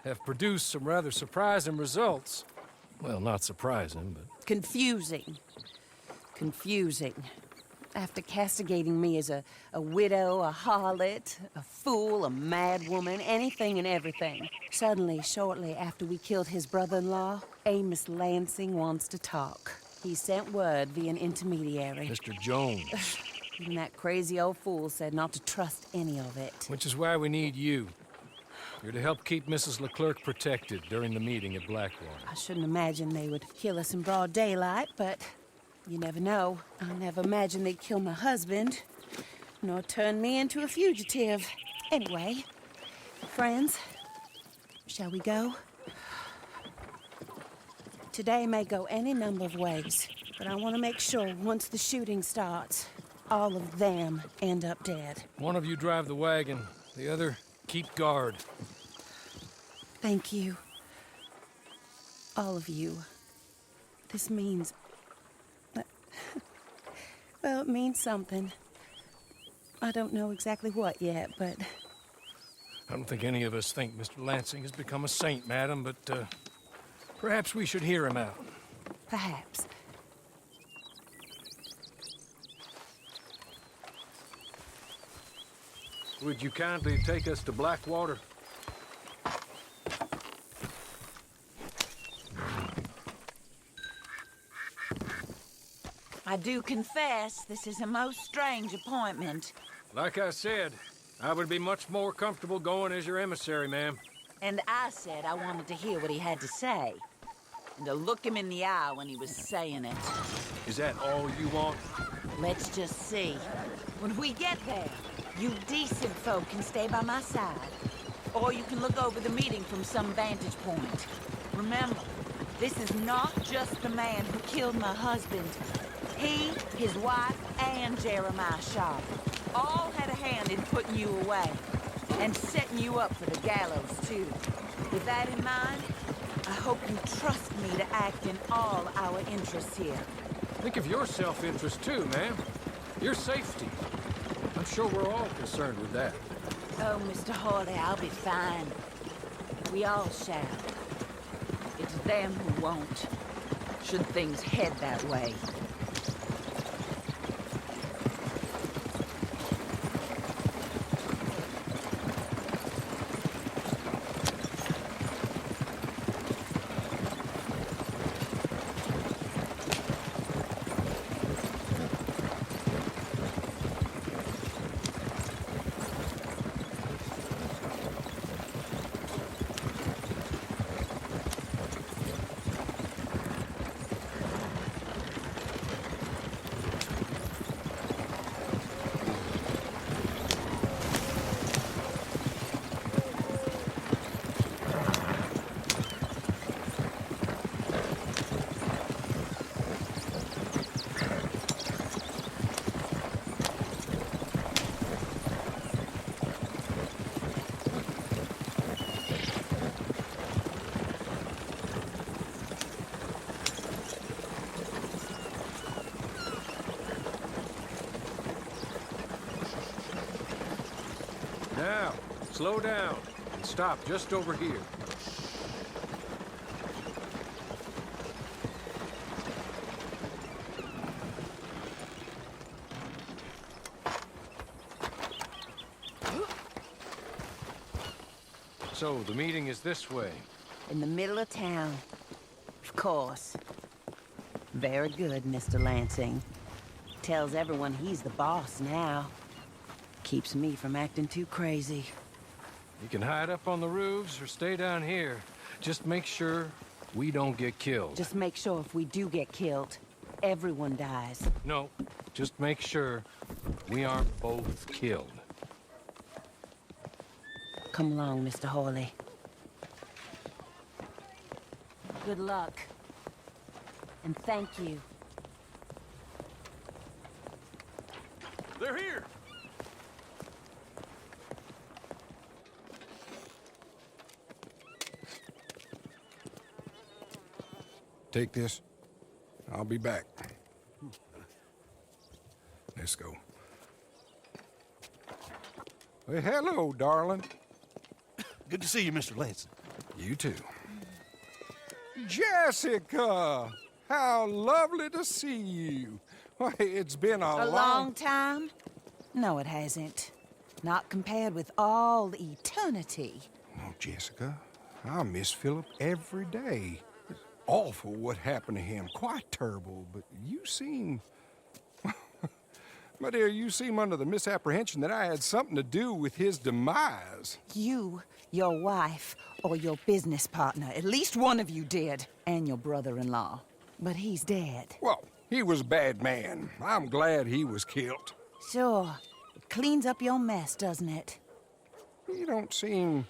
have produced some rather surprising results. Well, not surprising, but... Confusing. Confusing. After castigating me as a widow, a harlot, a fool, a madwoman, anything and everything, suddenly, shortly after we killed his brother-in-law, Amos Lansing wants to talk. He sent word via an intermediary. Mr. Jones. Even that crazy old fool said not to trust any of it. Which is why we need you. You're to help keep Mrs. Leclerc protected during the meeting at Blackwater. I shouldn't imagine they would kill us in broad daylight, but you never know. I never imagined they'd kill my husband, nor turn me into a fugitive. Anyway, friends, shall we go? Today may go any number of ways, but I want to make sure once the shooting starts, all of them end up dead. One of you drive the wagon, the other keep guard. Thank you. All of you. This means... well, it means something. I don't know exactly what yet, but... I don't think any of us think Mr. Lansing has become a saint, madam, but perhaps we should hear him out. Perhaps. Would you kindly take us to Blackwater? I do confess, this is a most strange appointment. Like I said, I would be much more comfortable going as your emissary, ma'am. And I said I wanted to hear what he had to say. And to look him in the eye when he was saying it. Is that all you want? Let's just see. When we get there, you decent folk can stay by my side. Or you can look over the meeting from some vantage point. Remember, this is not just the man who killed my husband. He, his wife, and Jeremiah Sharp all had a hand in putting you away. And setting you up for the gallows, too. With that in mind, I hope you trust me to act in all our interests here. Think of your self-interest, too, ma'am. Your safety. I'm sure we're all concerned with that. Oh, Mr. Hawley, I'll be fine. We all shall. It's them who won't, should things head that way. Now, slow down and stop just over here. So, the meeting is this way. In the middle of town. Of course. Very good, Mr. Lansing. Tells everyone he's the boss now. Keeps me from acting too crazy. You can hide up on the roofs or stay down here. Just make sure we don't get killed. Just make sure if we do get killed, everyone dies. No, just make sure we aren't both killed. Come along, Mr. Hawley. Good luck. And thank you. They're here! Take this. I'll be back. Let's go. Well, hello, darling. Good to see you, Mr. Lansing. You too. Jessica! How lovely to see you. Why, it's been A long time? No, it hasn't. Not compared with all eternity. Oh, Jessica, I miss Philip every day. It's awful what happened to him. Quite terrible, but you seem... My dear, you seem under the misapprehension that I had something to do with his demise. You, your wife, or your business partner, at least one of you did, and your brother-in-law. But he's dead. Well, he was a bad man. I'm glad he was killed. Sure. It cleans up your mess, doesn't it? You don't seem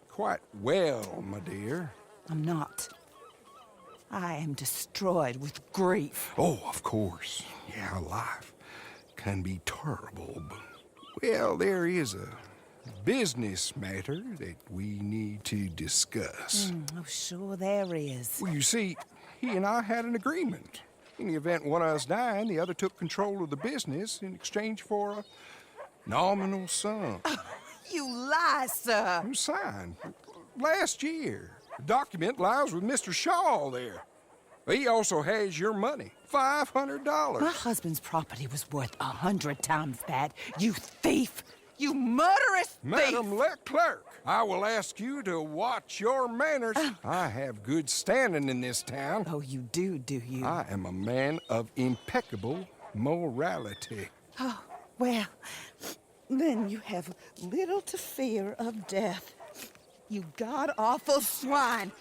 quite well, my dear. I'm not. I am destroyed with grief. Oh, of course. Yeah, life can be terrible, but... Well, there is a business matter that we need to discuss. Oh, sure there is. Well, you see, he and I had an agreement. In the event one of us died, the other took control of the business in exchange for a nominal sum. You lie, sir. Who signed? Last year. The document lies with Mr. Shaw there. He also has your money, $500. My husband's property was worth 100 times that. You thief! You murderous thief! Madam Leclerc, I will ask you to watch your manners. I have good standing in this town. Oh, you do you? I am a man of impeccable morality. Oh, well, then you have little to fear of death. You god-awful swine!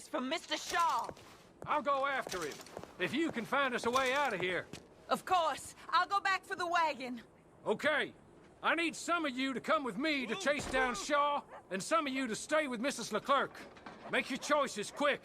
From Mr. Shaw. I'll go after him, if you can find us a way out of here. Of course. I'll go back for the wagon. Okay. I need some of you to come with me to chase down Shaw, and some of you to stay with Mrs. Leclerc. Make your choices quick.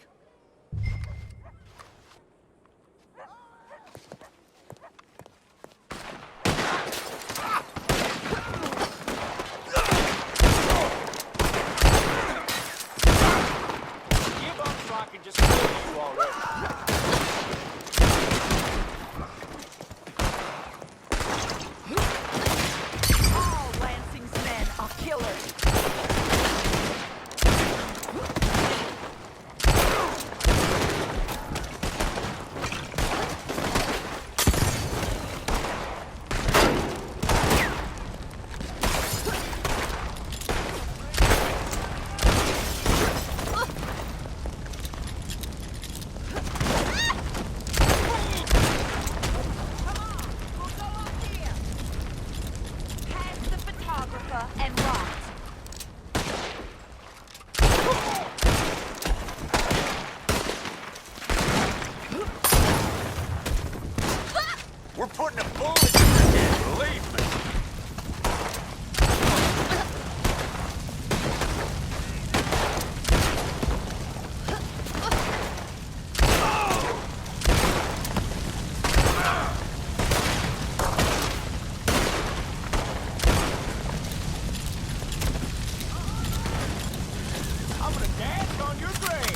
All Lansing's men are killers. And rot. We're putting a bullet in your head, believe me. I'm gonna dance on your grave.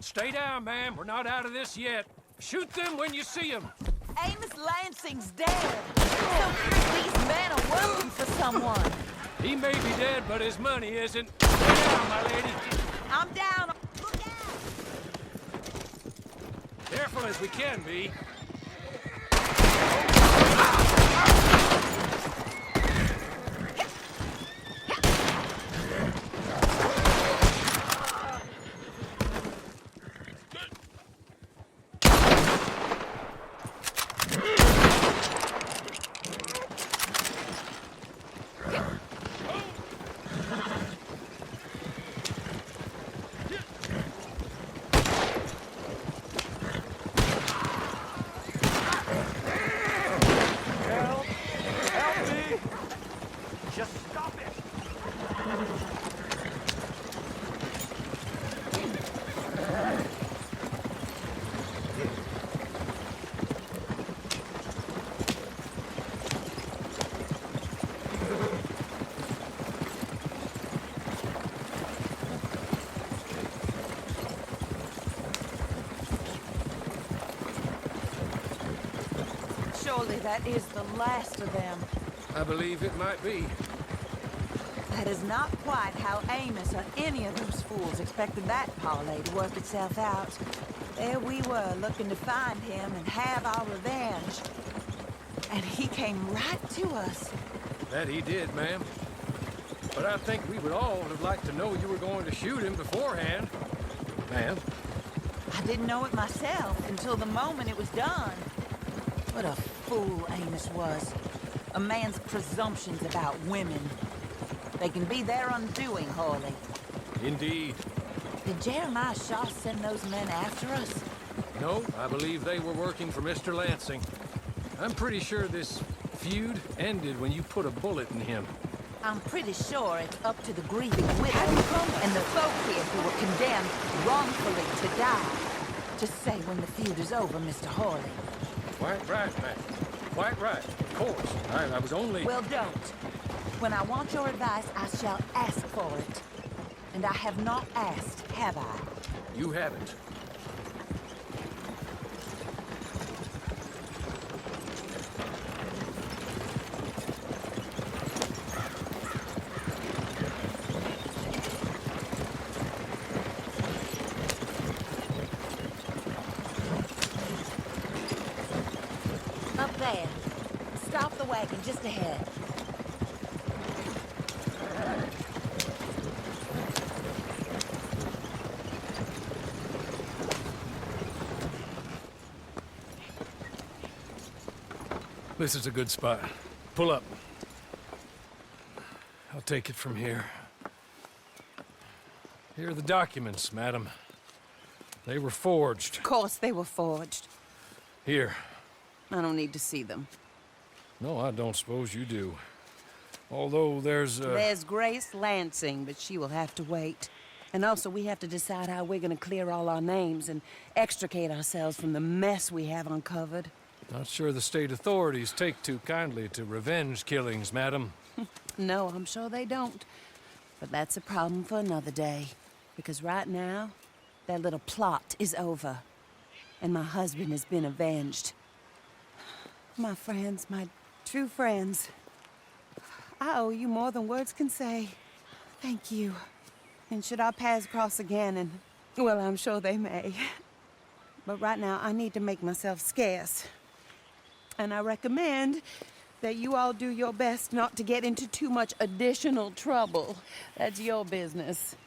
Stay down, ma'am. We're not out of this yet. Shoot them when you see them. Amos Lansing's dead. So these men are working for someone. He may be dead, but his money isn't. Stay down, my lady. I'm down. Look out! Careful as we can be. Surely that is the last of them. I believe it might be. That is not quite how Amos or any of those fools expected that parlay to work itself out. There we were, looking to find him and have our revenge. And he came right to us. That he did, ma'am. But I think we would all have liked to know you were going to shoot him beforehand. Ma'am. I didn't know it myself until the moment it was done. What a fool Amos was. A man's presumptions about women. They can be their undoing, Hawley. Indeed. Did Jeremiah Shaw send those men after us? No, I believe they were working for Mr. Lansing. I'm pretty sure this feud ended when you put a bullet in him. I'm pretty sure it's up to the grieving widow and the folk here who were condemned wrongfully to die to say when the feud is over, Mr. Hawley. Quite right, ma'am. Quite right. Of course. I was only... Well, don't. When I want your advice, I shall ask for it. And I have not asked, have I? You haven't. Up there. Stop the wagon just ahead. This is a good spot. Pull up. I'll take it from here. Here are the documents, madam. They were forged. Of course they were forged. Here. I don't need to see them. No, I don't suppose you do. Although There's Grace Lansing, but she will have to wait. And also, we have to decide how we're gonna clear all our names and extricate ourselves from the mess we have uncovered. Not sure the state authorities take too kindly to revenge killings, madam. No, I'm sure they don't. But that's a problem for another day. Because right now, that little plot is over. And my husband has been avenged. My friends, my true friends. I owe you more than words can say. Thank you. And should our paths cross again, and... well, I'm sure they may. But right now, I need to make myself scarce. And I recommend that you all do your best not to get into too much additional trouble. That's your business.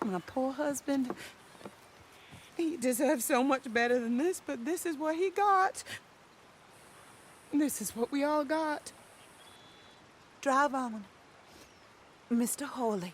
My poor husband, he deserves so much better than this, but this is what he got. This is what we all got. Drive on, Mr. Hawley.